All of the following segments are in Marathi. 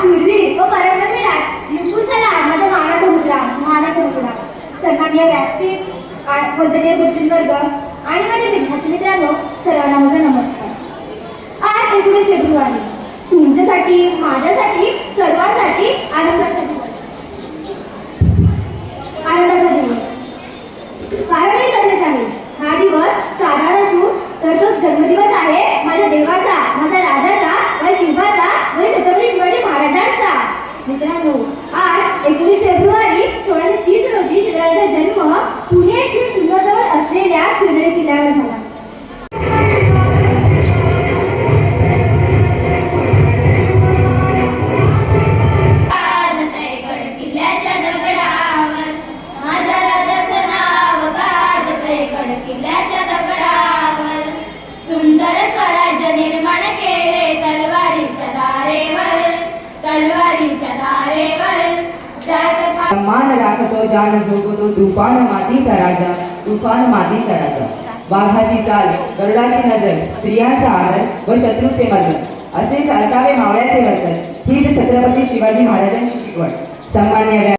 शूरवीर व पराक्रमी लुकूसाला माझा मानाचा मुजरा. सन्माननीय व्यासपीठ, वंदनीय गुरुजनवर्ग आणि माझे विद्यार्थी मित्रांनो, सर्वांना माझा नमस्कार. आज 19 फेब्रुवारी तुमच्यासाठी, माझ्यासाठी, सर्वांसाठी आनंदाचा दिवस. कारण हे तसेच आहे. हा दिवस साधा नसून तर तो जन्मदिवस आहे माझ्या देवाचा, माझ्या राजाचा, माझ्या शिवाचा, म्हणजे छत्रपती शिवाजी महाराजांचा. मित्रांनो, आज 19 फेब्रुवारी 1630 रोजी शिवरायांचा जन्म पुणे येथील सुंदरजवळ असलेल्या शिवनेरी किल्ल्यावर झाला. किल्ल्याच्या दगडावर सुंदर स्वराज्य निर्माण केले तलवारीच्या धारेवर, तलवारीच्या धारेवर. मान राखतो जान जोगतो तुफान मातीचा राजा, तुफान मातीचा राजा. वाघाची चाल, गरुडाची नजर, स्त्रियांचा आदर व शत्रूचे मर्दन, असेच असावे मावळ्याचे वर्तन. हीच छत्रपती शिवाजी महाराजांची शिकवण. सन्माननीय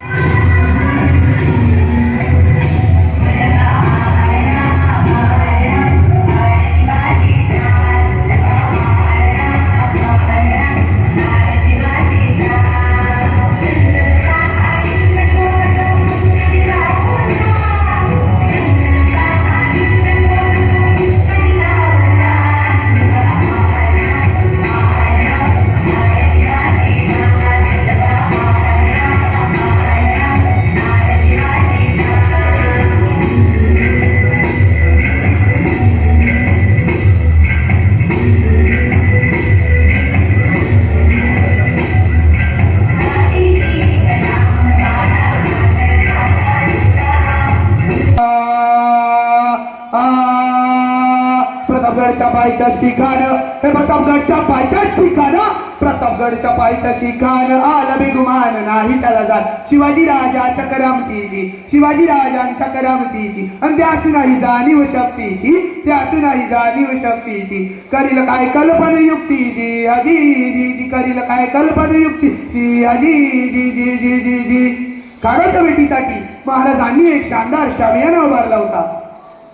प्रतापगडच्या पायथ्याशी खान, हे प्रतापगडच्या पायथ्याशी खान, प्रतापगडच्या पायथ्याशी खान, आला बेगुमान नाही त्याला जात. शिवाजी राजाच्या करामतीची, शिवाजी राजांच्या करामतीची, आणि त्यास नाही जाणीव शक्तीची, त्यास नाही जाणीव शक्तीची. करील काय कल्पन युक्तीची, हजी जी जी, करील काय कल्पन युक्तीची, हजी जी जी जी जी जी. खानाच्या भेटीसाठी महाराजांनी एक शानदार शामियाना उभारला होता.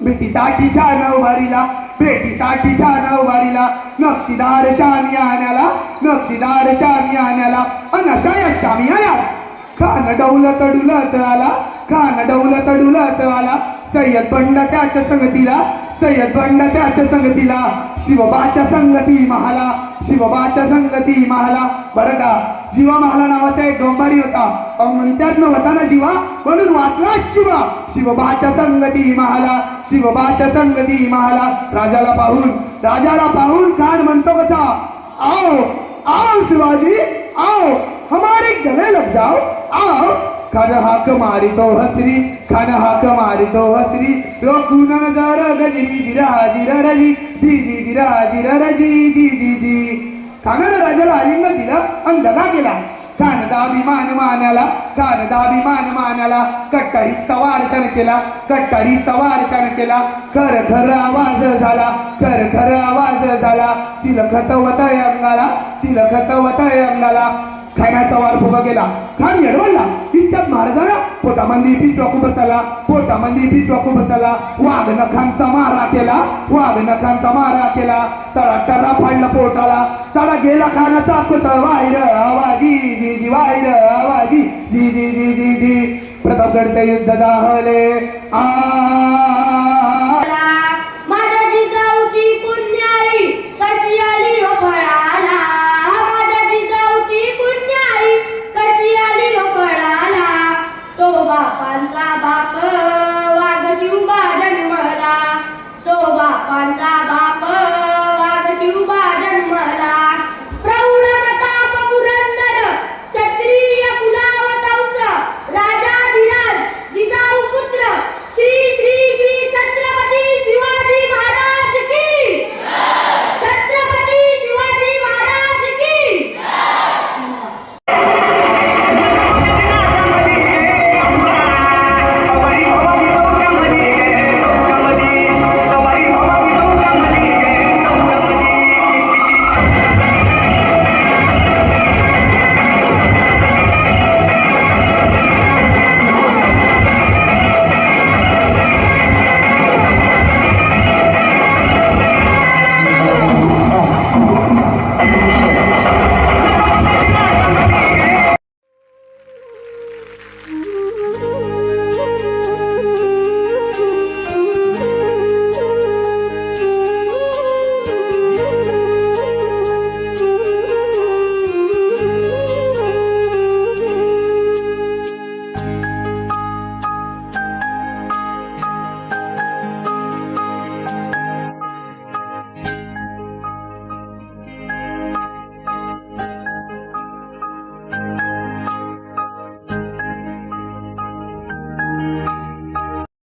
भेटीसाठी छान उभारीला, भेटीसाठी छान उभारीला, नक्षीदार शामियान्याला, नक्षीदार शामियान्याला. अन अशा या शामियान्यात खान डौलत डुलत आला, खान डौलत डुलत आला. सय्यद बंड त्याच्या संगतीला, सय्यद बंड त्याच्या संगतीला, शिवबाच्या संगती महाला, शिवबाच्या संगती महाला. बरं का, जीवा महाला नावाचा एक गंभारी होता, त्यातनं होता ना जीवा, म्हणून वाचला शिवा. शिवबाच्या संगती महाला, शिवबाच्या संगती महाला. राजाला पाहून खान म्हणतो कसा, आओ आओ शिवाजी आओ, हमारे गले लग जाओ आओ. खान हाक मारी तो हसरी, खान हाक मारी तो हसरी. रोखून नजर गजरी जिरा जिरा रजी, जी जी जिरा जिरा रजी, जी जी जी. खानानं राजाला आलिंगन दिलं आणि दगा केला. खान दाभिमान मानाला, खान दाभिमान मानाला. कट्टारीचा वार त्यानं केला, कट्टारीचा वार त्यानं केला. खर खर आवाज झाला, खर खर आवाज झाला. चिलखत वतय अंगाला, चिलखत वतय अंगाला. खानाचा वार फुगा गेला, खान येडवडला. इतक्यात महाराजाला पोटामंदी पिचवाकू बसाला, पोटामंदी पिचवाकू बसाला. वाघ नखांचा मारा केला, वाघ नखांचा मारा केला. तळा टरा फाडला पोटाला, तळा गेला खानाचा पुत वायर आवाजी, जी जी वायर आवाजी, जी जी जी जी जी. प्रतापगडचे युद्ध जाहले.